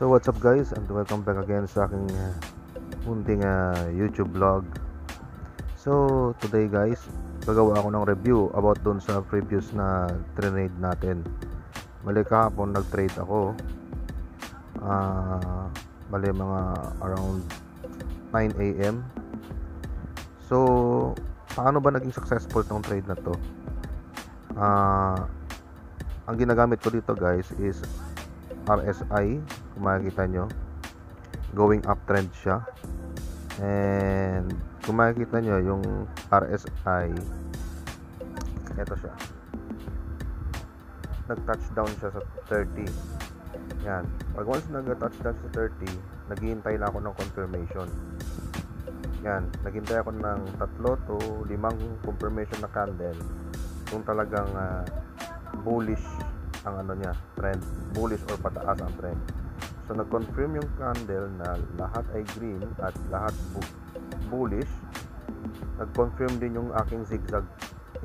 So what's up guys, and welcome back again sa aking munting YouTube vlog. So today guys, gagawa ako ng review about dun sa previous na trade natin. Bali kahapon nag-trade ako. Bali mga around 9 AM. So paano ba naging successful tong trade na to? Ang ginagamit ko dito guys is RSI. Kung makikita nyo, going uptrend siya, and kung makikita nyo yung RSI, eto siya, nag-touchdown siya sa 30. Yan, pag once nag-touchdown sa 30, naghihintay lang ako ng confirmation. Yan, naghihintay ako ng 3 to 5 confirmation na candle kung talagang bullish ang ano niya, trend, bullish or pataas ang trend. So nag-confirm yung candle na lahat ay green at lahat bullish. Nag-confirm din yung aking zigzag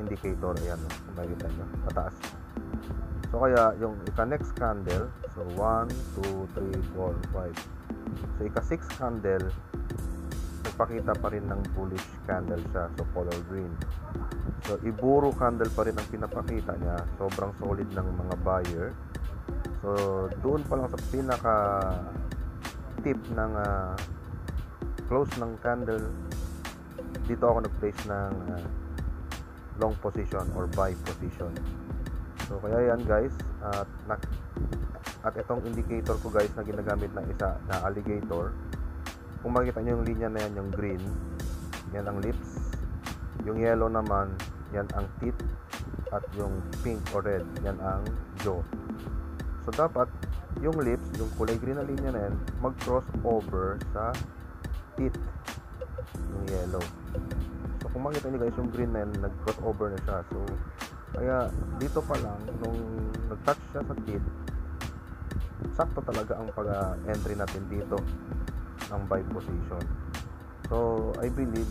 indicator. Ayan, makikita nyo, pataas. So kaya yung ika-next candle, so 1, 2, 3, 4, 5. So ika-6 candle, nagpakita pa rin ng bullish candle siya, so color green. So iburo candle pa rin ang pinapakita niya. Sobrang solid ng mga buyer. So doon pa lang sa pinaka tip ng close ng candle, dito ako nag-place ng long position or buy position. So kaya yan guys, at itong indicator ko guys na ginagamit ng isa na alligator, kung makikita nyo yung linya na yan, yung green, yan ang lips, yung yellow naman, yan ang teeth, at yung pink or red, yan ang jaw. So dapat yung lips, yung kulay green na linya na yan, mag-cross over sa teeth, yung yellow. So kung makita nyo guys, yung green na yan, nag-cross over na siya. So kaya dito pa lang, nung nag-touch siya sa teeth, sakto talaga ang pag-entry natin dito ng buy position. So I believe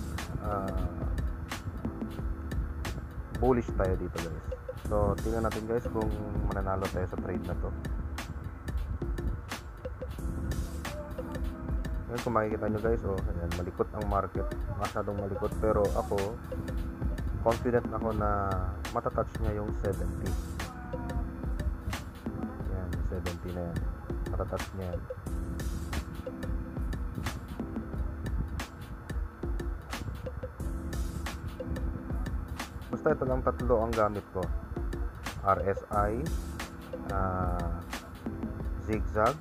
bullish tayo dito guys. So tingnan natin guys kung mananalo tayo sa trade na to. Ngayon kung makikita nyo guys, ayan, malikot ang market, masyadong malikot, pero ako confident ako na matatouch niya yung 70. Yan, 70 na yan, matatouch niya yan. Basta ito lang tatlo ang gamit ko, RSI, zigzag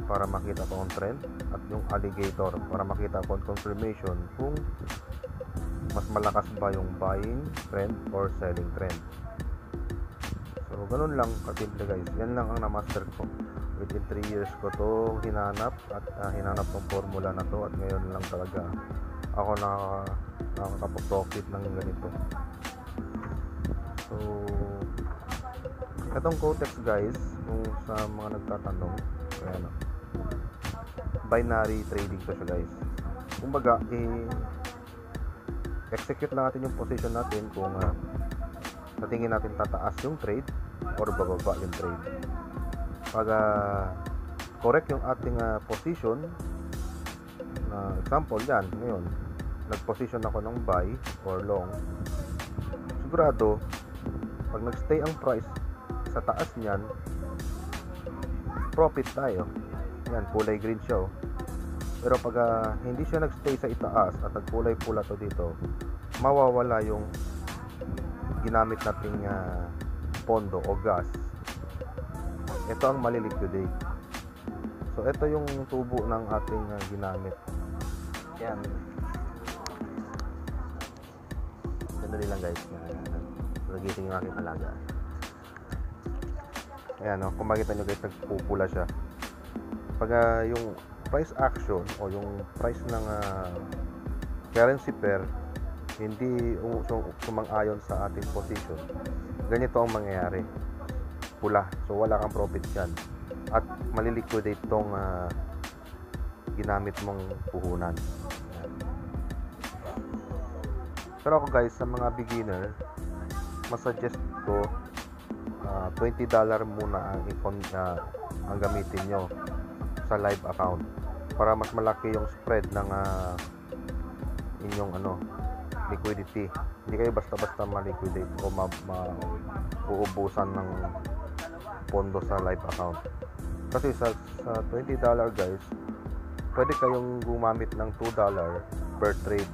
para makita ko ang trend, at yung alligator para makita ko ang confirmation kung mas malakas ba yung buying trend or selling trend. So ganun lang kasimple guys, yan lang ang na-master ko. Within 3 years ko to hinanap, at hinanap ng formula na to, at ngayon lang talaga ako nakakapag-profit ng ganito. So itong Kotex guys, kung sa mga nagtatanong, ayan, binary trading to siya guys. Kumbaga execute lang natin yung position natin kung sa tingin natin tataas yung trade or bababa yung trade. Pag correct yung ating position, example yan, ngayon nag-position ako ng buy or long, sigurado pag nag-stay ang price sa taas niyan, profit tayo. Yan, kulay green siya. Pero pag hindi siya nag-stay sa itaas at nagkulay pula to dito, mawawala yung ginamit nating pondo o gas. Ito ang maliliquidate. So ito yung tubo ng ating ginamit. Yan. Sandali lang guys, nagising yung aking alaga. Ayan, kung makita nyo guys, nagpupula siya. Pag yung price action o yung price ng currency pair hindi sumang-ayon sa ating position, ganito ang mangyayari, pula. So wala kang profit yan, at maliliquidate tong ginamit mong puhunan. Ayan. Pero ako guys, sa mga beginner, masuggest ko $20 muna ang gamitin nyo. sa live account para mas malaki yung spread ng inyong liquidity. Hindi kayo basta-basta ma-liquidate o uubusan ng pondo sa live account. Kasi sa $20 guys, pwede kayong gumamit ng $2 per trade.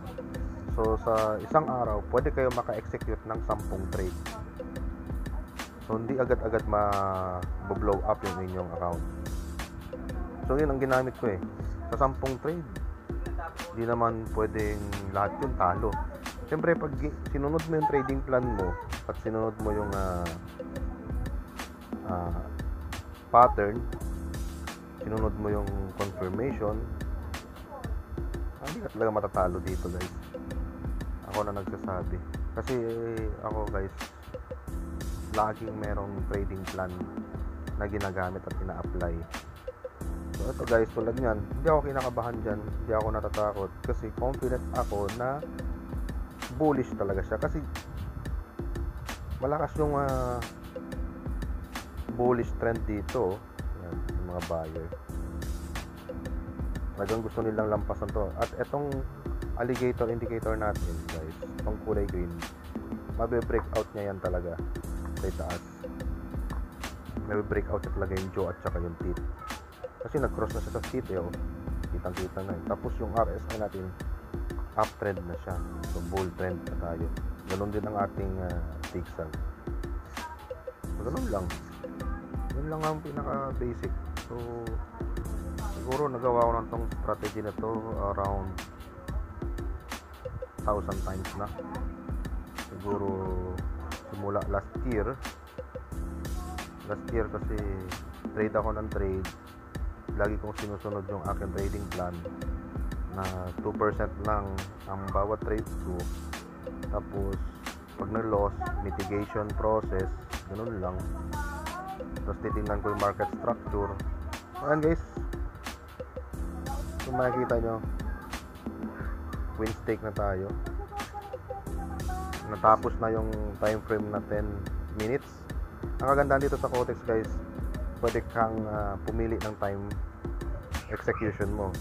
So sa isang araw, pwede kayo maka-execute ng 10 trade. So hindi agad-agad ma-blow up yung inyong account. So yun ang ginamit ko sa 10 trade. Hindi naman pwedeng lahat yun talo. Siyempre pag sinunod mo yung trading plan mo at sinunod mo yung pattern, sinunod mo yung confirmation, hindi ka talaga matatalo dito guys. Ako na nagsasabi. Kasi ako guys, laging merong trading plan na ginagamit at ina-apply. So ito guys, tulad nyan, hindi ako kinakabahan dyan, hindi ako natatakot kasi confident ako na bullish talaga siya. Kasi malakas yung bullish trend dito. Yan, yung mga buyer talagang gusto nilang lampasan to. At etong alligator indicator natin guys, itong kulay green, mabe-breakout niya yan talaga sa itaas. Mabe-breakout niya talaga yung jaw at saka yung teeth. Kasi nag-cross na siya sa teeth kitang-kita na Tapos yung RSI natin, uptrend na siya. So bull trend na tayo. Ganun din ang ating zigzag. So ganun lang. Yun lang ang pinaka-basic. So siguro nagawa ko na tong strategy na to around 1,000 times na. Siguro simula last year kasi trade ako ng trade, lagi kong sinusunod yung aking trading plan na 2% lang ang bawat trade ko. Tapos pag na-loss, mitigation process, ganun lang. Tapos titingnan ko yung market structure. Ayan guys, kung makikita nyo, win stake na tayo. Natapos na yung time frame na 10 minutes. Ang kagandahan dito sa Kotex guys, pwede kang pumili ng time execution mo.